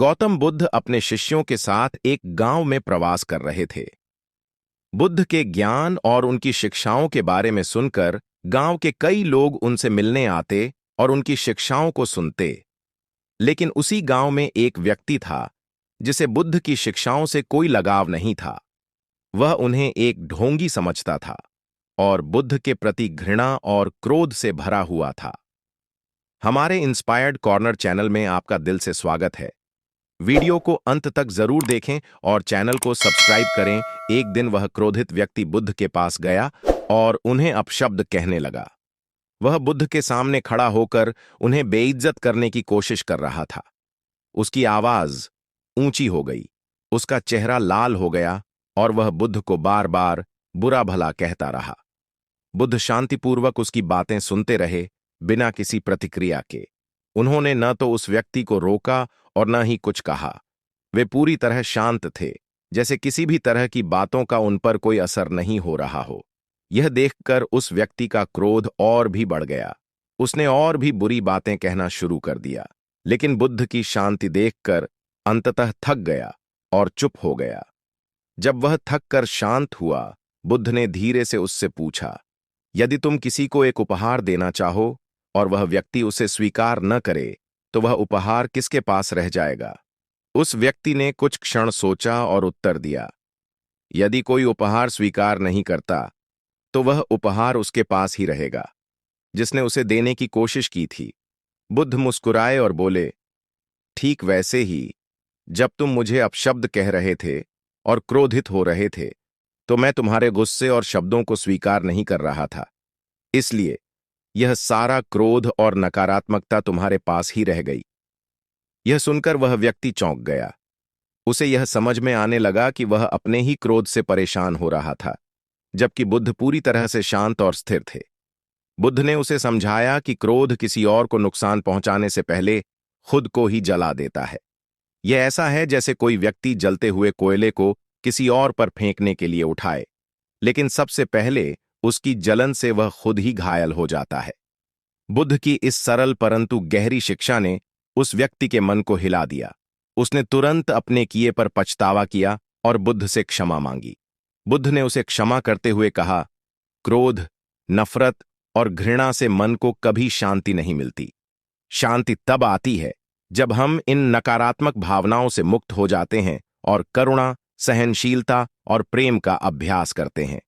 गौतम बुद्ध अपने शिष्यों के साथ एक गांव में प्रवास कर रहे थे। बुद्ध के ज्ञान और उनकी शिक्षाओं के बारे में सुनकर गांव के कई लोग उनसे मिलने आते और उनकी शिक्षाओं को सुनते। लेकिन उसी गांव में एक व्यक्ति था जिसे बुद्ध की शिक्षाओं से कोई लगाव नहीं था। वह उन्हें एक ढोंगी समझता था और बुद्ध के प्रति घृणा और क्रोध से भरा हुआ था। हमारे इंस्पायर्ड कॉर्नर चैनल में आपका दिल से स्वागत है। वीडियो को अंत तक जरूर देखें और चैनल को सब्सक्राइब करें। एक दिन वह क्रोधित व्यक्ति बुद्ध के पास गया और उन्हें अपशब्द कहने लगा। वह बुद्ध के सामने खड़ा होकर उन्हें बेइज्जत करने की कोशिश कर रहा था। उसकी आवाज ऊंची हो गई, उसका चेहरा लाल हो गया और वह बुद्ध को बार बार बुरा भला कहता रहा। बुद्ध शांतिपूर्वक उसकी बातें सुनते रहे, बिना किसी प्रतिक्रिया के। उन्होंने न तो उस व्यक्ति को रोका और न ही कुछ कहा। वे पूरी तरह शांत थे, जैसे किसी भी तरह की बातों का उन पर कोई असर नहीं हो रहा हो। यह देखकर उस व्यक्ति का क्रोध और भी बढ़ गया। उसने और भी बुरी बातें कहना शुरू कर दिया, लेकिन बुद्ध की शांति देखकर अंततः थक गया और चुप हो गया। जब वह थक कर शांत हुआ, बुद्ध ने धीरे से उससे पूछा, यदि तुम किसी को एक उपहार देना चाहो और वह व्यक्ति उसे स्वीकार न करे, तो वह उपहार किसके पास रह जाएगा? उस व्यक्ति ने कुछ क्षण सोचा और उत्तर दिया, यदि कोई उपहार स्वीकार नहीं करता, तो वह उपहार उसके पास ही रहेगा जिसने उसे देने की कोशिश की थी। बुद्ध मुस्कुराए और बोले, ठीक वैसे ही जब तुम मुझे अपशब्द कह रहे थे और क्रोधित हो रहे थे, तो मैं तुम्हारे गुस्से और शब्दों को स्वीकार नहीं कर रहा था। इसलिए यह सारा क्रोध और नकारात्मकता तुम्हारे पास ही रह गई। यह सुनकर वह व्यक्ति चौंक गया। उसे यह समझ में आने लगा कि वह अपने ही क्रोध से परेशान हो रहा था, जबकि बुद्ध पूरी तरह से शांत और स्थिर थे। बुद्ध ने उसे समझाया कि क्रोध किसी और को नुकसान पहुंचाने से पहले खुद को ही जला देता है। यह ऐसा है जैसे कोई व्यक्ति जलते हुए कोयले को किसी और पर फेंकने के लिए उठाए, लेकिन सबसे पहले उसकी जलन से वह खुद ही घायल हो जाता है। बुद्ध की इस सरल परंतु गहरी शिक्षा ने उस व्यक्ति के मन को हिला दिया। उसने तुरंत अपने किए पर पछतावा किया और बुद्ध से क्षमा मांगी। बुद्ध ने उसे क्षमा करते हुए कहा, क्रोध, नफरत और घृणा से मन को कभी शांति नहीं मिलती। शांति तब आती है जब हम इन नकारात्मक भावनाओं से मुक्त हो जाते हैं और करुणा, सहनशीलता और प्रेम का अभ्यास करते हैं।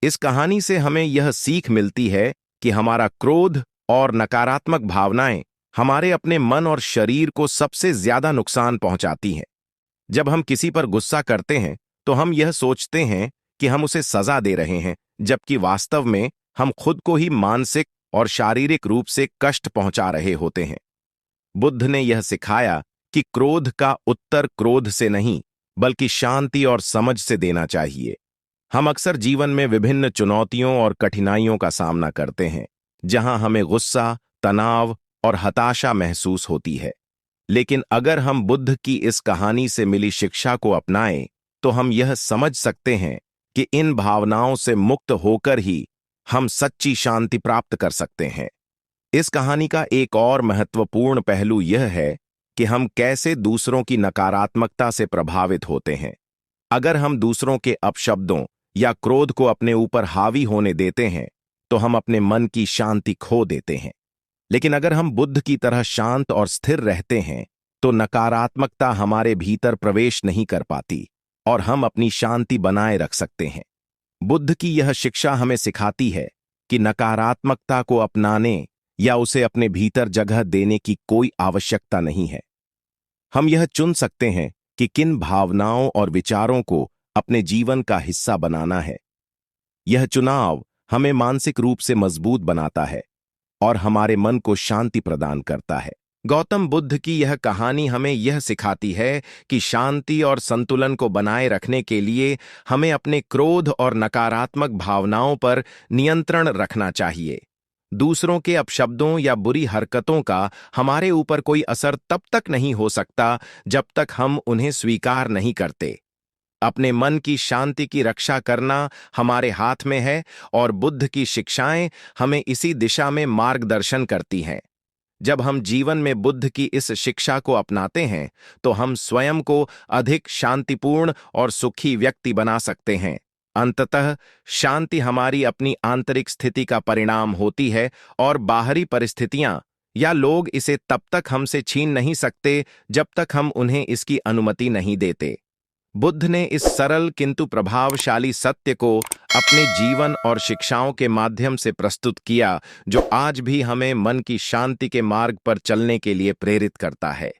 इस कहानी से हमें यह सीख मिलती है कि हमारा क्रोध और नकारात्मक भावनाएं हमारे अपने मन और शरीर को सबसे ज्यादा नुकसान पहुंचाती हैं। जब हम किसी पर गुस्सा करते हैं तो हम यह सोचते हैं कि हम उसे सजा दे रहे हैं, जबकि वास्तव में हम खुद को ही मानसिक और शारीरिक रूप से कष्ट पहुंचा रहे होते हैं। बुद्ध ने यह सिखाया कि क्रोध का उत्तर क्रोध से नहीं, बल्कि शांति और समझ से देना चाहिए। हम अक्सर जीवन में विभिन्न चुनौतियों और कठिनाइयों का सामना करते हैं, जहां हमें गुस्सा, तनाव और हताशा महसूस होती है। लेकिन अगर हम बुद्ध की इस कहानी से मिली शिक्षा को अपनाएं, तो हम यह समझ सकते हैं कि इन भावनाओं से मुक्त होकर ही हम सच्ची शांति प्राप्त कर सकते हैं। इस कहानी का एक और महत्वपूर्ण पहलू यह है कि हम कैसे दूसरों की नकारात्मकता से प्रभावित होते हैं। अगर हम दूसरों के अपशब्दों या क्रोध को अपने ऊपर हावी होने देते हैं, तो हम अपने मन की शांति खो देते हैं। लेकिन अगर हम बुद्ध की तरह शांत और स्थिर रहते हैं, तो नकारात्मकता हमारे भीतर प्रवेश नहीं कर पाती और हम अपनी शांति बनाए रख सकते हैं। बुद्ध की यह शिक्षा हमें सिखाती है कि नकारात्मकता को अपनाने या उसे अपने भीतर जगह देने की कोई आवश्यकता नहीं है। हम यह चुन सकते हैं कि किन भावनाओं और विचारों को अपने जीवन का हिस्सा बनाना है। यह चुनाव हमें मानसिक रूप से मजबूत बनाता है और हमारे मन को शांति प्रदान करता है। गौतम बुद्ध की यह कहानी हमें यह सिखाती है कि शांति और संतुलन को बनाए रखने के लिए हमें अपने क्रोध और नकारात्मक भावनाओं पर नियंत्रण रखना चाहिए। दूसरों के अपशब्दों या बुरी हरकतों का हमारे ऊपर कोई असर तब तक नहीं हो सकता जब तक हम उन्हें स्वीकार नहीं करते। अपने मन की शांति की रक्षा करना हमारे हाथ में है और बुद्ध की शिक्षाएं हमें इसी दिशा में मार्गदर्शन करती हैं। जब हम जीवन में बुद्ध की इस शिक्षा को अपनाते हैं तो हम स्वयं को अधिक शांतिपूर्ण और सुखी व्यक्ति बना सकते हैं। अंततः शांति हमारी अपनी आंतरिक स्थिति का परिणाम होती है और बाहरी परिस्थितियां या लोग इसे तब तक हमसे छीन नहीं सकते जब तक हम उन्हें इसकी अनुमति नहीं देते। बुद्ध ने इस सरल किंतु प्रभावशाली सत्य को अपने जीवन और शिक्षाओं के माध्यम से प्रस्तुत किया, जो आज भी हमें मन की शांति के मार्ग पर चलने के लिए प्रेरित करता है।